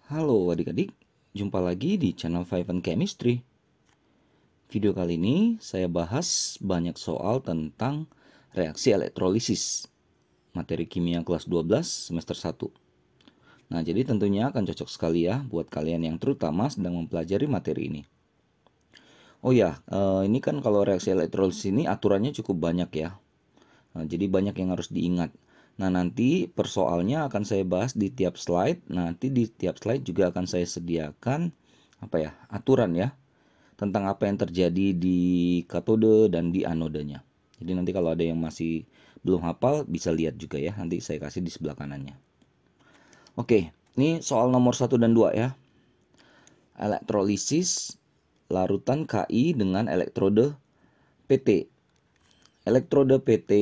Halo adik-adik, jumpa lagi di channel Five and Chemistry. Video kali ini saya bahas banyak soal tentang reaksi elektrolisis, materi kimia kelas 12 semester 1. Nah, jadi tentunya akan cocok sekali ya buat kalian yang terutama sedang mempelajari materi ini. Oh ya, ini kan kalau reaksi elektrolisis ini aturannya cukup banyak ya. Jadi banyak yang harus diingat. Nah, nanti persoalnya akan saya bahas di tiap slide. Nanti di tiap slide juga akan saya sediakan aturan ya tentang apa yang terjadi di katode dan di anodenya. Jadi nanti kalau ada yang masih belum hafal bisa lihat juga ya. Nanti saya kasih di sebelah kanannya. Oke, ini soal nomor 1 dan 2 ya. Elektrolisis larutan Ki dengan elektrode PT. Elektrode PT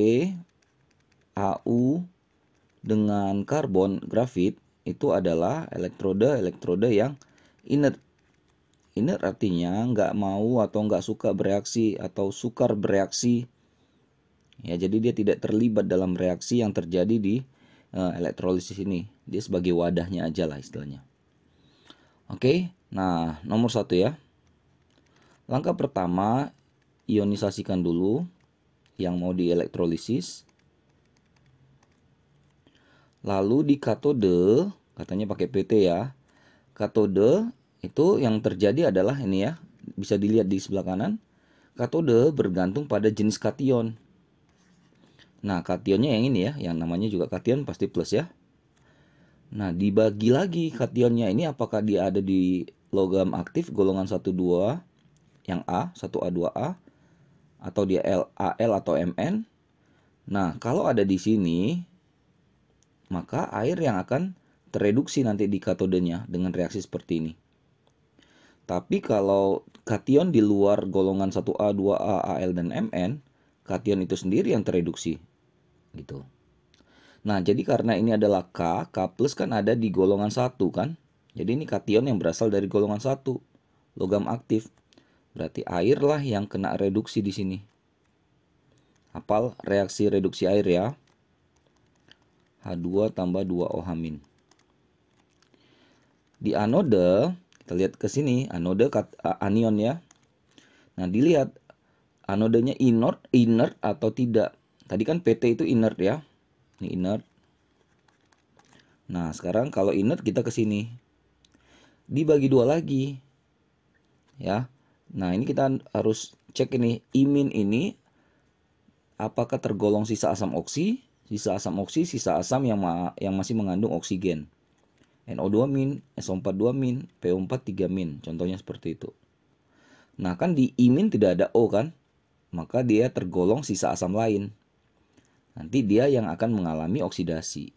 Au dengan karbon grafit itu adalah elektrode yang inert. Inert artinya nggak mau atau nggak suka bereaksi atau sukar bereaksi. Ya, jadi dia tidak terlibat dalam reaksi yang terjadi di elektrolisis ini. Dia sebagai wadahnya aja lah istilahnya. Oke, nah nomor 1 ya. Langkah pertama, ionisasikan dulu yang mau dielektrolisis. Lalu di katode, katanya pakai PT ya. Katode itu yang terjadi adalah ini ya, bisa dilihat di sebelah kanan. Katode bergantung pada jenis kation. Nah, kationnya yang ini ya, yang namanya juga kation pasti plus ya. Nah, dibagi lagi kationnya ini apakah dia ada di logam aktif golongan 1 2 yang A, 1A 2A atau dia Al atau Mn. Nah, kalau ada di sini maka air yang akan tereduksi nanti di katodenya dengan reaksi seperti ini. Tapi kalau kation di luar golongan 1A, 2A, Al, dan Mn, kation itu sendiri yang tereduksi. Gitu. Nah, jadi karena ini adalah K plus kan ada di golongan 1 kan. Jadi ini kation yang berasal dari golongan 1, logam aktif. Berarti air lah yang kena reduksi di sini. Hafal reaksi reduksi air ya. H2 tambah 2OH-. Di anode, kita lihat ke sini, anode anion ya. Nah, dilihat anodenya inert atau tidak. Tadi kan PT itu inert ya. Ini inert. Nah, sekarang kalau inert kita ke sini. Dibagi 2 lagi. Ya. Nah, ini kita harus cek ini imin ini apakah tergolong sisa asam oksi, sisa asam yang masih mengandung oksigen. NO2 min, SO4 2 min, PO4 3 min. Contohnya seperti itu. Nah, kan di imin tidak ada O kan? Maka dia tergolong sisa asam lain. Nanti dia yang akan mengalami oksidasi.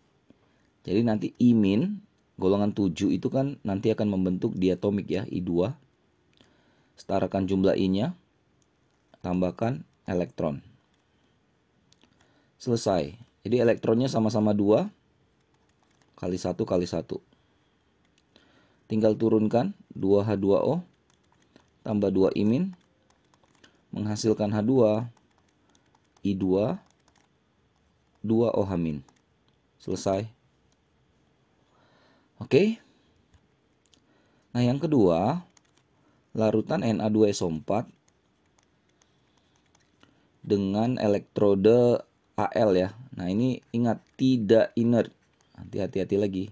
Jadi nanti imin golongan 7 itu kan nanti akan membentuk diatomik ya, I2. Setarakan jumlah I-nya, tambahkan elektron. Selesai. Jadi elektronnya sama-sama 2 kali 1 kali 1. Tinggal turunkan 2H2O tambah 2 imin menghasilkan H2 I2 2OH-. Selesai. Oke. Nah, yang kedua, larutan Na2SO4 dengan elektrode Al ya. Nah, ini ingat tidak inert. Hati-hati lagi.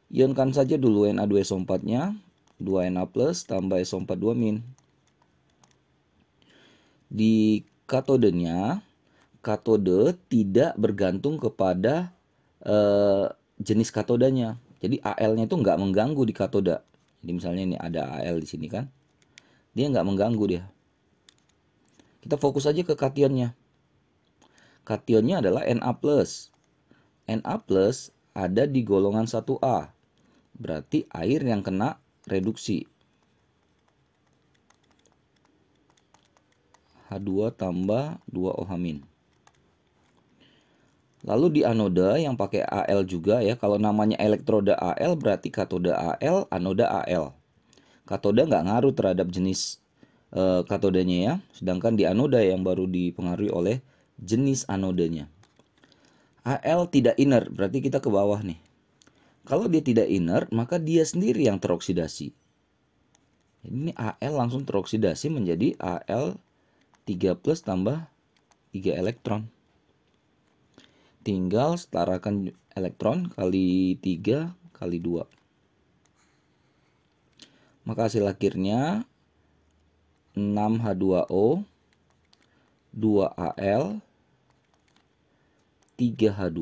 Ionkan saja dulu Na2SO4-nya, 2Na plus tambah SO4 2 min. Di katodenya, katode tidak bergantung kepada jenis katodanya. Jadi Al-nya itu nggak mengganggu di katoda. Jadi misalnya ini ada Al di sini kan, dia nggak mengganggu dia. Kita fokus aja ke kationnya. Kationnya adalah Na plus. Na plus ada di golongan 1A. Berarti air yang kena reduksi. H2 tambah 2OH-. Lalu di anoda yang pakai Al juga ya. Kalau namanya elektroda Al berarti katoda Al, anoda Al. Katoda nggak ngaruh terhadap jenis katodanya ya. Sedangkan di anoda yang baru dipengaruhi oleh jenis anodanya. Al tidak inert, berarti kita ke bawah nih. Kalau dia tidak inert, maka dia sendiri yang teroksidasi. Jadi ini Al langsung teroksidasi menjadi Al 3 plus tambah 3 elektron. Tinggal setarakan elektron kali 3 kali 2. Maka hasil akhirnya 6H2O, 2Al, 3H2,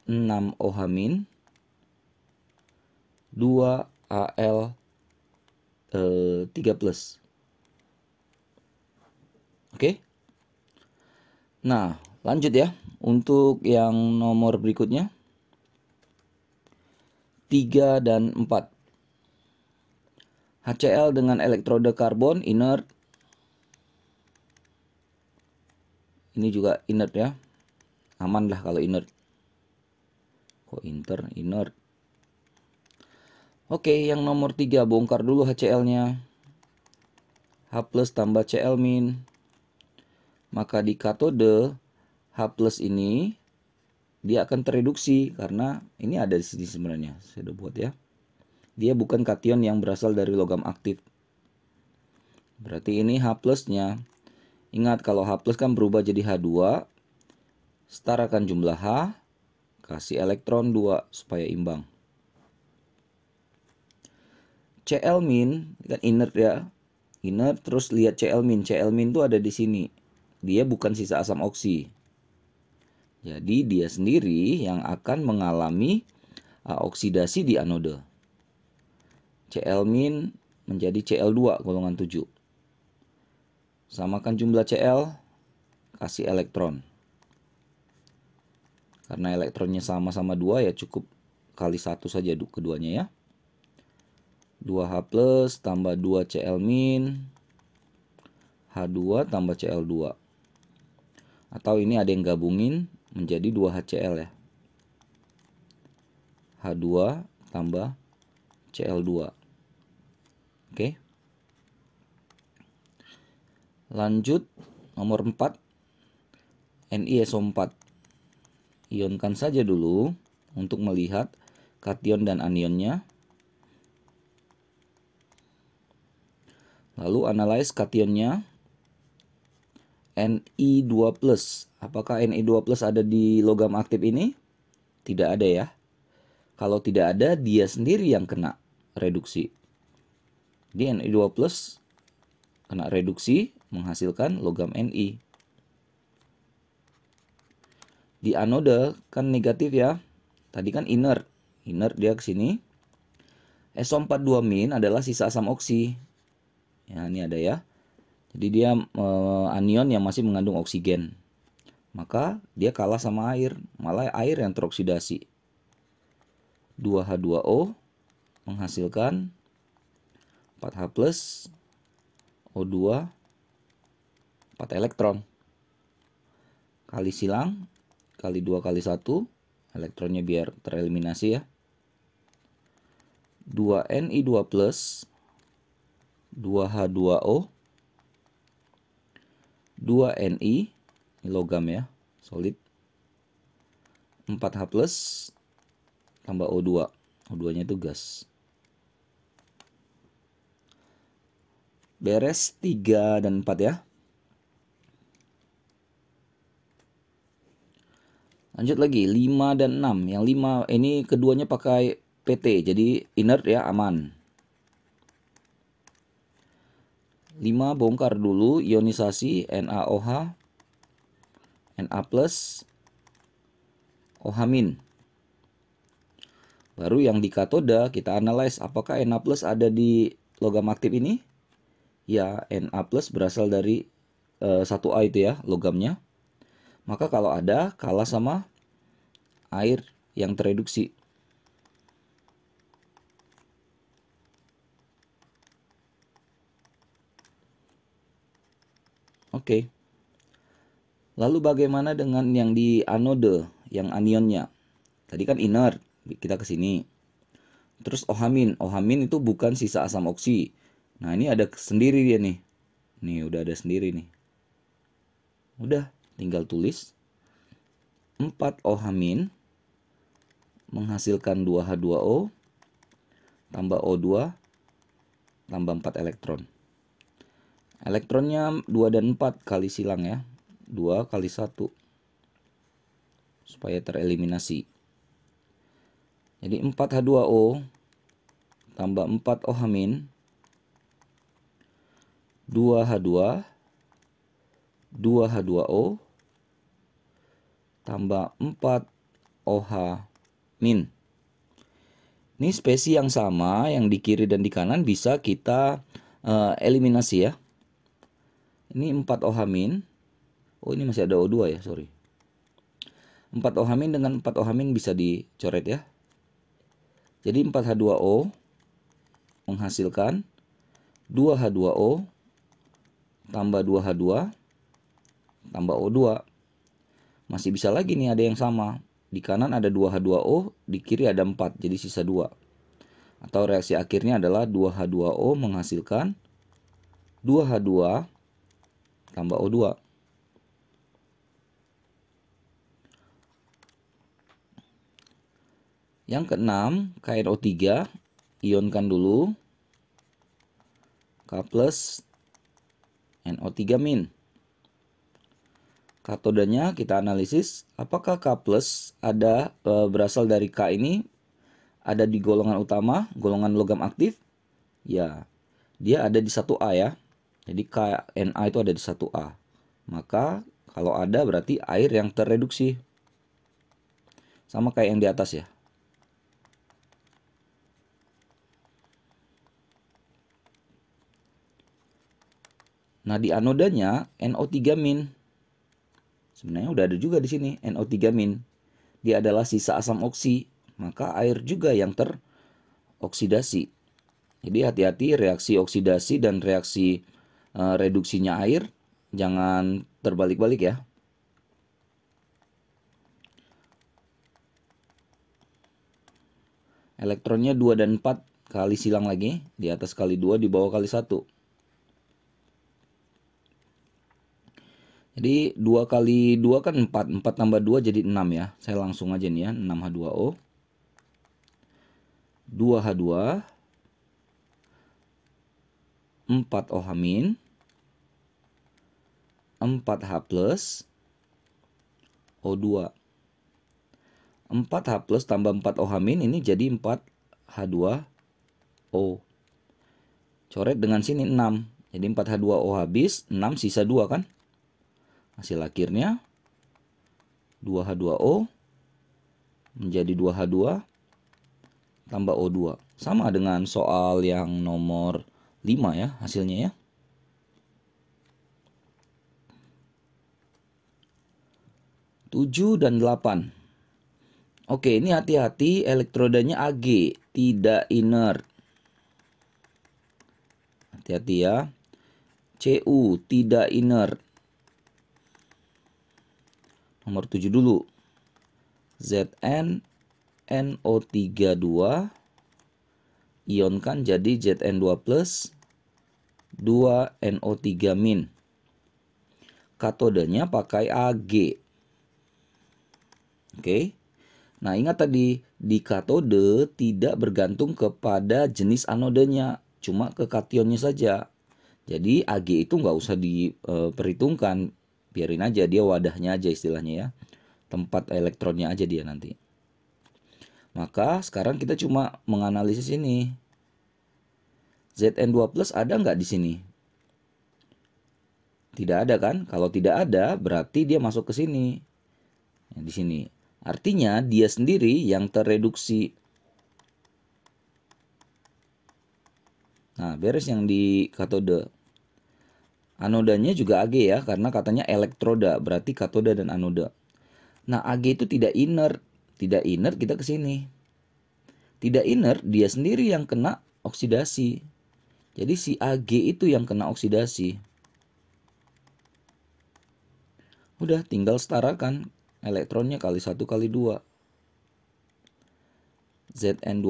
6OH-, 2Al 3 plus. Oke. Nah, lanjut ya. Untuk yang nomor berikutnya 3 dan 4. HCl dengan elektroda karbon inert. Ini juga inert ya. Aman lah kalau inert. Kok inert. Oke, yang nomor 3 bongkar dulu HCl-nya. H plus tambah Cl min. Maka di katode H plus ini dia akan tereduksi karena ini ada di sini sebenarnya. Saya udah buat ya. Dia bukan kation yang berasal dari logam aktif. Berarti ini H plusnya. Ingat kalau H plus kan berubah jadi H2. Setarakan jumlah H. Kasih elektron 2 supaya imbang. Cl min kan inert ya. Inert terus lihat Cl min. Cl min itu ada di sini. Dia bukan sisa asam oksi. Jadi dia sendiri yang akan mengalami oksidasi di anode. Cl min menjadi Cl2 golongan 7. Samakan jumlah Cl, kasih elektron. Karena elektronnya sama-sama 2 ya cukup kali 1 saja keduanya ya. 2H plus tambah 2 Cl min, H2 tambah Cl2. Atau ini ada yang gabungin menjadi 2HCl ya. H2 tambah Cl2. Oke. Lanjut nomor 4. NiSO4. Ionkan saja dulu untuk melihat kation dan anionnya. Lalu analyze kationnya. Ni2+. Apakah Ni2+ ada di logam aktif ini? Tidak ada ya. Kalau tidak ada, dia sendiri yang kena reduksi. Di Ni2+ kena reduksi menghasilkan logam Ni. Di anode kan negatif ya. Tadi kan inert. Inert dia ke sini. SO42- adalah sisa asam oksi. Ya, ini ada ya. Jadi dia anion yang masih mengandung oksigen. Maka dia kalah sama air. Malah air yang teroksidasi. 2H2O menghasilkan 4H plus O2 4 elektron. Kali silang kali 2 kali 1. Elektronnya biar tereliminasi ya. 2Ni2 plus 2H2O 2Ni, ini logam ya, solid. 4H plus tambah O2. O2 nya itu gas. Beres 3 dan 4 ya. Lanjut lagi 5 dan 6. Yang 5 ini keduanya pakai PT, jadi inert ya, aman. 5 bongkar dulu ionisasi NaOH, Na plus, OH-. Baru yang di katoda kita analyze apakah Na plus ada di logam aktif ini. Ya, Na plus berasal dari 1A itu ya logamnya. Maka kalau ada kalah sama air yang tereduksi. Oke. Lalu bagaimana dengan yang di anode, yang anionnya? Tadi kan inert, kita ke sini. Terus OH-. OH- itu bukan sisa asam oksi. Nah, ini ada sendiri dia nih. Nih, udah ada sendiri nih. Udah, tinggal tulis 4 OH- menghasilkan 2H2O tambah O2 tambah 4 elektron. Elektronnya 2 dan 4 kali silang ya. 2 kali 1 supaya tereliminasi. Jadi 4H2O tambah 4OH- 2H2 2H2O tambah 4OH-. Ini spesi yang sama, yang di kiri dan di kanan bisa kita eliminasi ya. Ini 4OH-. Oh, ini masih ada O2 ya, sorry. 4OH- dengan 4OH- bisa dicoret ya. Jadi 4H2O menghasilkan 2H2O tambah 2H2 tambah O2. Masih bisa lagi nih ada yang sama. Di kanan ada 2H2O, di kiri ada 4, jadi sisa 2. Atau reaksi akhirnya adalah 2H2O menghasilkan 2H2 tambah O2. Yang keenam, KNO3, ionkan dulu. K+, NO3-. Katodanya kita analisis, apakah K+ ada berasal dari K ini ada di golongan utama, golongan logam aktif? Ya, dia ada di 1A ya. Jadi KNA itu ada di 1A. Maka kalau ada berarti air yang terreduksi. Sama kayak yang di atas ya. Nah, di anodanya NO3-. Sebenarnya udah ada juga di sini NO3-. Dia adalah sisa asam oksi, maka air juga yang teroksidasi. Jadi hati-hati reaksi oksidasi dan reaksi reduksinya air, jangan terbalik-balik ya. Elektronnya 2 dan 4 kali silang lagi, di atas kali 2, di bawah kali 1. Jadi 2 kali 2 kan 4, 4 tambah 2 jadi 6 ya. Saya langsung aja nih ya, 6H2O. 2H2, 4OH-, 4H+, O2. 4H+ tambah 4OH- ini jadi 4H2O. Coret dengan sini 6. Jadi 4H2O habis, 6 sisa 2 kan? Hasil akhirnya 2H2O menjadi 2H2 tambah O2. Sama dengan soal yang nomor 5 ya hasilnya ya. Tujuh dan 8. Oke, ini hati-hati elektrodanya Ag, tidak inert. Hati-hati ya. Cu, tidak inert. Nomor 7 dulu. Zn NO32 ionkan jadi Zn2+, 2NO3-. Katodenya pakai Ag. Oke. Nah, ingat tadi di katode tidak bergantung kepada jenis anodenya, cuma ke kationnya saja. Jadi Ag itu nggak usah diperhitungkan, biarin aja dia wadahnya aja istilahnya ya. Tempat elektronnya aja dia nanti. Maka sekarang kita cuma menganalisis ini. Zn2+ ada nggak di sini? Tidak ada kan? Kalau tidak ada berarti dia masuk ke sini. Nah, di sini. Artinya dia sendiri yang terreduksi. Nah, beres yang di katode. Anodanya juga Ag ya, karena katanya elektroda, berarti katoda dan anoda. Nah, Ag itu tidak inert. Tidak inert kita ke sini. Tidak inert dia sendiri yang kena oksidasi. Jadi si Ag itu yang kena oksidasi. Udah tinggal setarakan elektronnya kali 1 kali 2. Zn2+,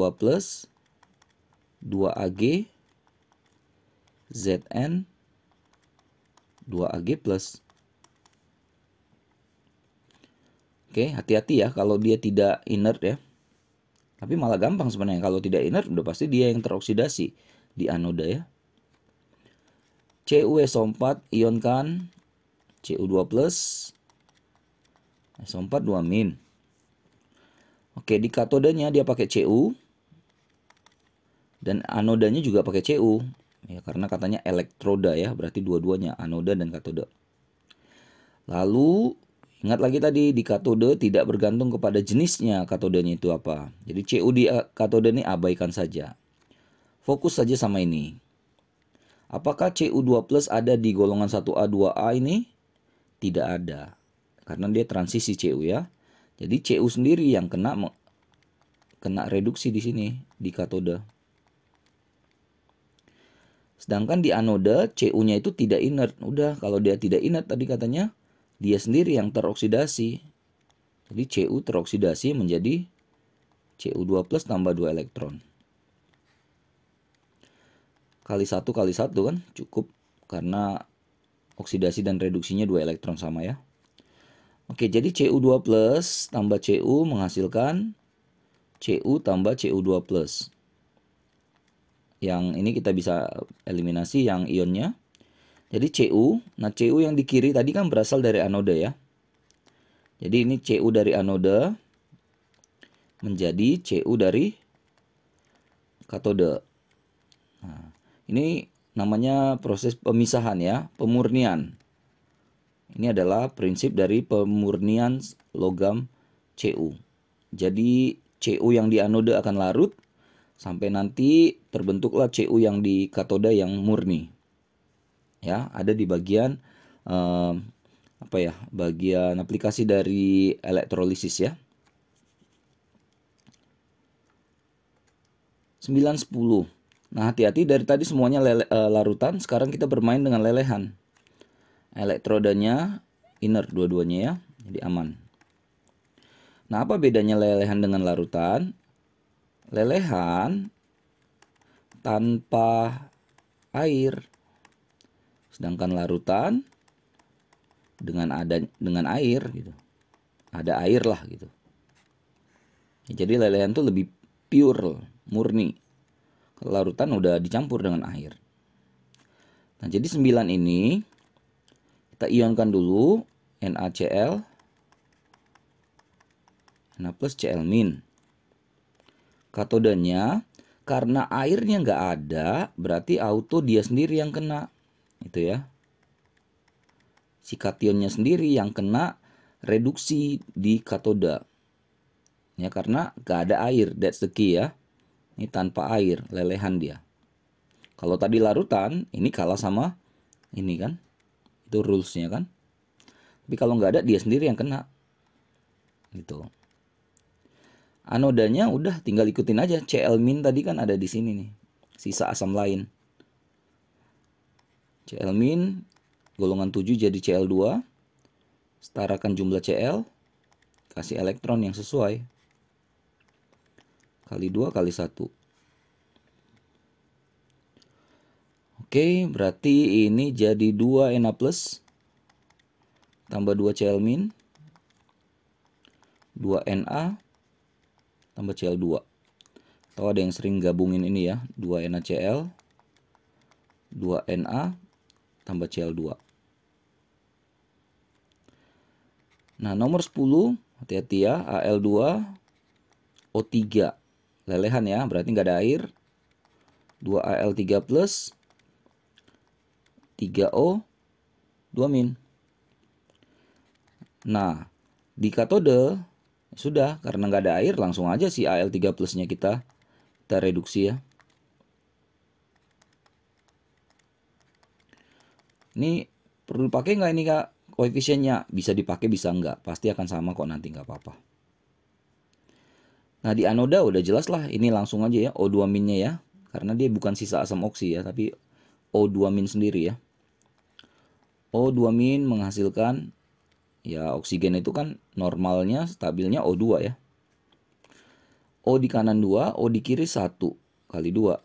2Ag, Zn, 2Ag+. Oke, hati-hati ya kalau dia tidak inert ya. Tapi malah gampang sebenarnya, kalau tidak inert udah pasti dia yang teroksidasi di anoda ya. CuSO4 ionkan Cu2+, SO4 2-. Oke, di katodanya dia pakai Cu dan anodanya juga pakai Cu. Ya, karena katanya elektroda ya, berarti dua-duanya anoda dan katoda. Lalu ingat lagi tadi, di katode tidak bergantung kepada jenisnya katodanya itu apa. Jadi Cu di katode ini abaikan saja. Fokus saja sama ini. Apakah Cu2+ ada di golongan 1A 2A ini? Tidak ada. Karena dia transisi Cu ya. Jadi Cu sendiri yang kena reduksi di sini di katode. Sedangkan di anoda Cu-nya itu tidak inert. Udah, kalau dia tidak inert tadi katanya dia sendiri yang teroksidasi. Jadi Cu teroksidasi menjadi Cu2+ tambah 2 elektron. Kali 1 kan cukup, karena oksidasi dan reduksinya 2 elektron sama ya. Oke, jadi Cu2+ tambah Cu menghasilkan Cu tambah Cu2+. Yang ini kita bisa eliminasi yang ionnya. Jadi Cu, nah Cu yang di kiri tadi kan berasal dari anoda ya. Jadi ini Cu dari anoda menjadi Cu dari katode. Nah, ini namanya proses pemisahan ya, pemurnian. Ini adalah prinsip dari pemurnian logam Cu. Jadi Cu yang di anoda akan larut sampai nanti terbentuklah Cu yang di katoda yang murni. Ya, ada di bagian bagian aplikasi dari elektrolisis ya. 9, 10. Nah, hati-hati, dari tadi semuanya larutan, sekarang kita bermain dengan lelehan. Elektrodanya inert dua-duanya ya, jadi aman. Nah, apa bedanya lelehan dengan larutan? Lelehan tanpa air, sedangkan larutan dengan air gitu. Ada air lah gitu. Jadi lelehan tuh lebih pure, murni. Kalau larutan udah dicampur dengan air. Nah, jadi 9 ini kita ionkan dulu NaCl, Na plus Cl min. Katodanya, karena airnya nggak ada, berarti auto dia sendiri yang kena. Itu ya. Si kationnya sendiri yang kena reduksi di katoda. Ya, karena nggak ada air, that's the key ya. Ini tanpa air, lelehan dia. Kalau tadi larutan, ini kalah sama ini kan. Itu rulesnya kan. Tapi kalau nggak ada, dia sendiri yang kena. Gitu. Anodanya udah tinggal ikutin aja. Cl min tadi kan ada di sini nih. Sisa asam lain. Cl min golongan 7 jadi Cl2. Setarakan jumlah Cl. Kasih elektron yang sesuai. Kali 2 kali 1. Oke, berarti ini jadi 2 Na plus tambah 2 Cl min, 2 Na tambah Cl2. Atau ada yang sering gabungin ini ya, 2 NaCl, 2 Na tambah Cl2. Nah, nomor 10, hati-hati ya, Al2O3. Lelehan ya, berarti nggak ada air. 2Al3 plus 3O 2 min. Nah, di katode sudah, karena nggak ada air, langsung aja si Al3 plusnya kita reduksi ya. Ini perlu pakai nggak ini Kak? Koefisiennya bisa dipakai, bisa nggak? Pasti akan sama kok nanti, nggak apa-apa. Nah, di anoda udah jelas lah, ini langsung aja ya, O2 minnya ya. Karena dia bukan sisa asam oksi ya, tapi O2 min sendiri ya. O2 min menghasilkan, ya oksigen itu kan normalnya, stabilnya O2 ya. O di kanan 2, O di kiri 1, kali 2.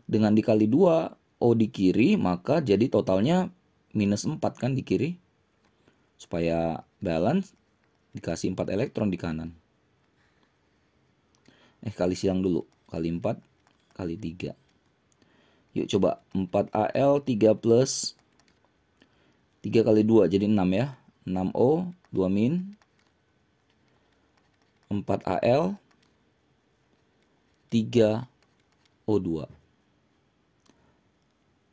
Dengan dikali 2, O di kiri, maka jadi totalnya minus 4 kan di kiri. Supaya balance, dikasih 4 elektron di kanan. Kali silang dulu. Kali 4 kali 3. Yuk coba 4Al 3 plus 3 kali 2 jadi 6 ya. 6O 2 min 4Al 3O2.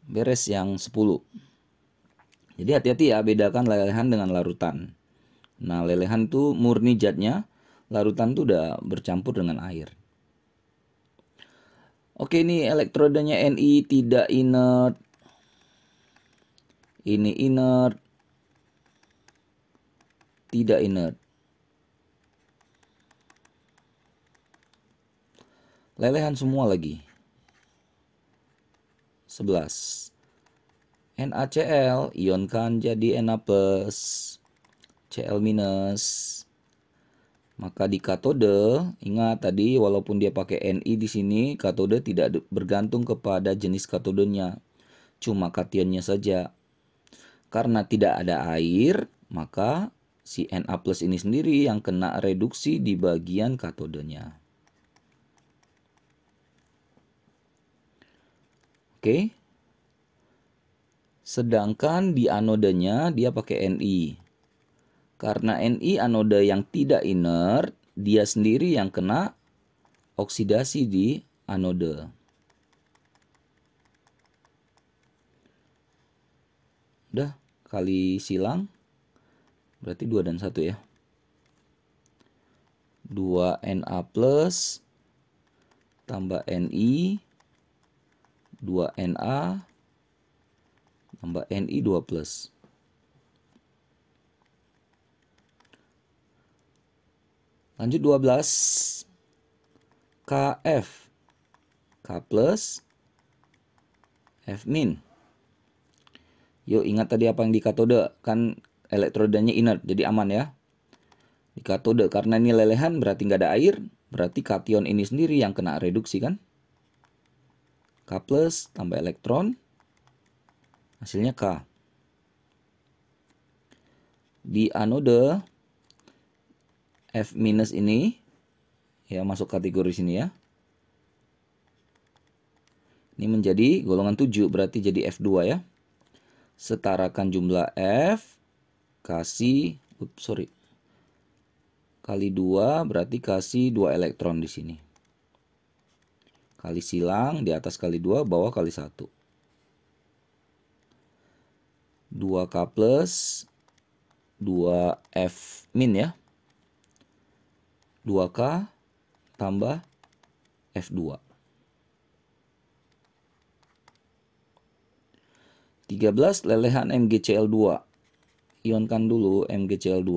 Beres yang 10. Jadi hati-hati ya, bedakan lelehan dengan larutan. Nah, lelehan itu murni zatnya, larutan itu udah bercampur dengan air. Oke, ini elektrodanya Ni tidak inert. Ini inert. Tidak inert. Lelehan semua lagi. 11. NaCl ionkan jadi Na+, Cl-. Maka di katode, ingat tadi walaupun dia pakai Ni di sini, katode tidak bergantung kepada jenis katodenya, cuma kationnya saja. Karena tidak ada air, maka si Na+ ini sendiri yang kena reduksi di bagian katodenya. Oke. Sedangkan di anodenya dia pakai Ni. Karena Ni anode yang tidak inert, dia sendiri yang kena oksidasi di anode. Udah, kali silang berarti 2 dan 1 ya. 2Na plus tambah Ni 2Na tambah Ni 2 plus. Lanjut 12. Kf. K plus F min. Yuk ingat tadi apa yang di katode. Kan elektrodanya inert jadi aman ya. Di katode karena ini lelehan berarti nggak ada air. Berarti kation ini sendiri yang kena reduksi kan. K plus tambah elektron. Hasilnya K. Di anode F minus ini ya masuk kategori sini ya. Ini menjadi golongan 7 berarti jadi F2 ya. Setarakan jumlah F kasih kali 2 berarti kasih 2 elektron di sini. Kali silang di atas kali 2 bawah kali 1. 2K plus 2F min ya. 2K tambah F2. 13 lelehan MgCl2. Ionkan dulu MgCl2.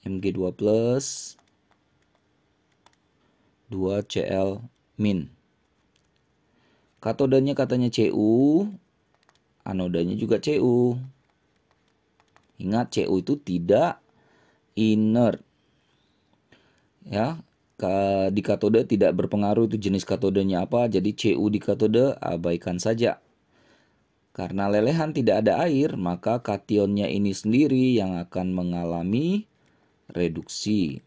Mg2 plus 2Cl min. Katodenya katanya Cu. Anodanya juga Cu. Ingat Cu itu tidak inert. Ya, di katode tidak berpengaruh itu jenis katodenya apa. Jadi Cu di katode abaikan saja. Karena lelehan tidak ada air, maka kationnya ini sendiri yang akan mengalami reduksi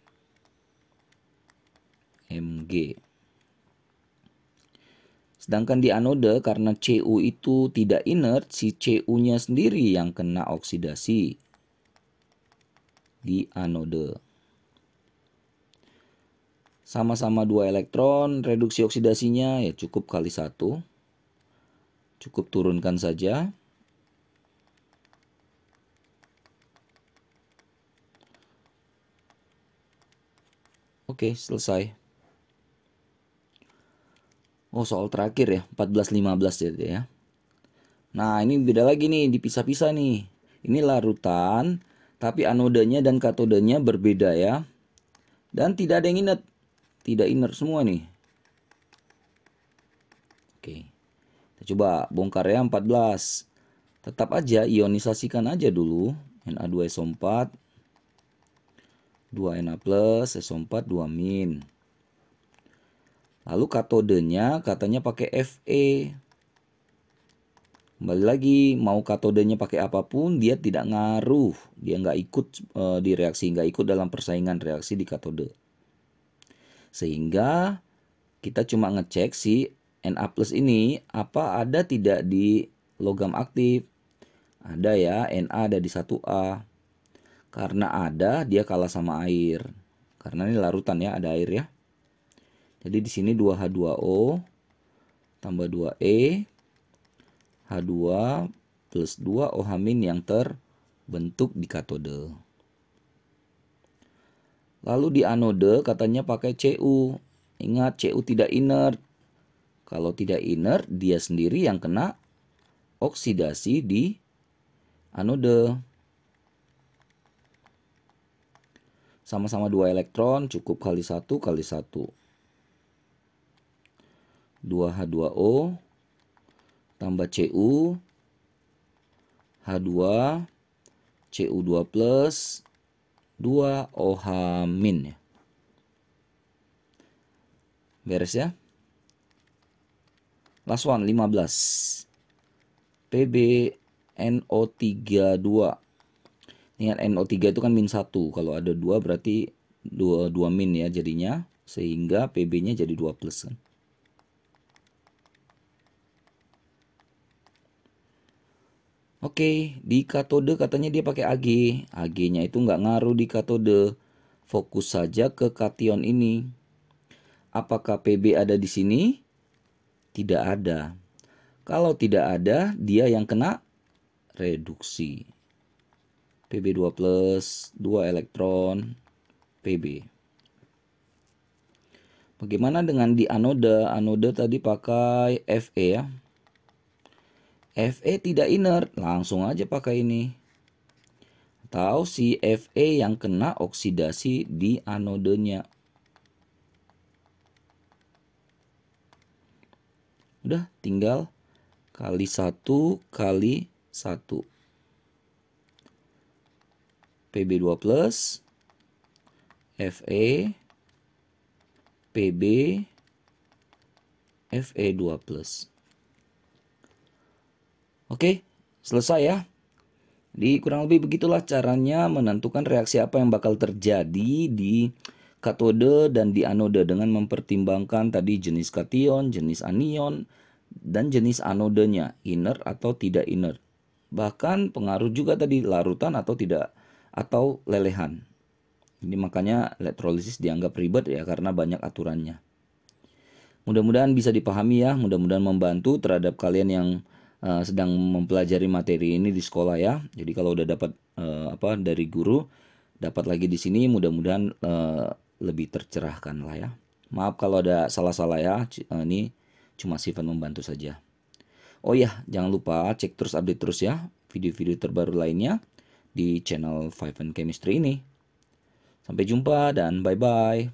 Mg. Sedangkan di anode karena Cu itu tidak inert, si Cu-nya sendiri yang kena oksidasi di anode. Sama-sama 2 elektron, reduksi oksidasinya ya cukup kali 1. Cukup turunkan saja. Oke, selesai. Oh, soal terakhir ya, 14-15 ya. Nah, ini beda lagi nih, dipisah-pisah nih. Ini larutan, tapi anodenya dan katodenya berbeda ya. Dan tidak ada yang inert. Tidak inert semua nih. Oke. Kita coba bongkar ya 14. Tetap aja ionisasikan aja dulu. Na2SO4. 2Na plus, SO4, 2 min. Lalu katodenya katanya pakai Fe. Kembali lagi, mau katodenya pakai apapun, dia tidak ngaruh. Dia nggak ikut di reaksi, nggak ikut dalam persaingan reaksi di katode. Sehingga kita cuma ngecek si Na plus ini apa ada tidak di logam aktif. Ada ya, Na ada di 1A. Karena ada, dia kalah sama air. Karena ini larutan ya, ada air ya. Jadi di sini 2H2O tambah 2E H2 plus 2OH- yang terbentuk di katode. Lalu di anode katanya pakai Cu. Ingat, Cu tidak inert. Kalau tidak inert, dia sendiri yang kena oksidasi di anode. Sama-sama 2 elektron, cukup kali 1 kali 1. 2H2O tambah Cu, H2, Cu2 plus 2OH- ya. Beres ya. Last one, 15. PbNO32. Ingat NO3 itu kan -1. Kalau ada 2 berarti 2 min ya jadinya. Sehingga Pb-nya jadi 2 plus kan. Oke, di katode katanya dia pakai Ag. Ag-nya itu nggak ngaruh di katode. Fokus saja ke kation ini. Apakah Pb ada di sini? Tidak ada. Kalau tidak ada, dia yang kena reduksi. Pb2 plus 2 elektron Pb. Bagaimana dengan di anode? Anode tadi pakai Fe ya. Fe tidak inert, langsung aja pakai ini. Atau si Fe yang kena oksidasi di anodenya. Udah, tinggal kali 1 kali 1. Pb2 plus Fe Pb Fe2 plus. Oke, selesai ya. Jadi kurang lebih begitulah caranya menentukan reaksi apa yang bakal terjadi di katode dan di anode dengan mempertimbangkan tadi jenis kation, jenis anion, dan jenis anodenya, inert atau tidak inert. Bahkan pengaruh juga tadi larutan atau tidak, atau lelehan. Ini makanya elektrolisis dianggap ribet ya karena banyak aturannya. Mudah-mudahan bisa dipahami ya, mudah-mudahan membantu terhadap kalian yang sedang mempelajari materi ini di sekolah ya. Jadi kalau udah dapat dari guru, dapat lagi di sini, mudah-mudahan lebih tercerahkan lah ya. Maaf kalau ada salah-salah ya, ini cuma sifat membantu saja. Oh ya, jangan lupa cek terus, update terus ya video-video terbaru lainnya di channel Five and Chemistry ini. Sampai jumpa dan bye-bye.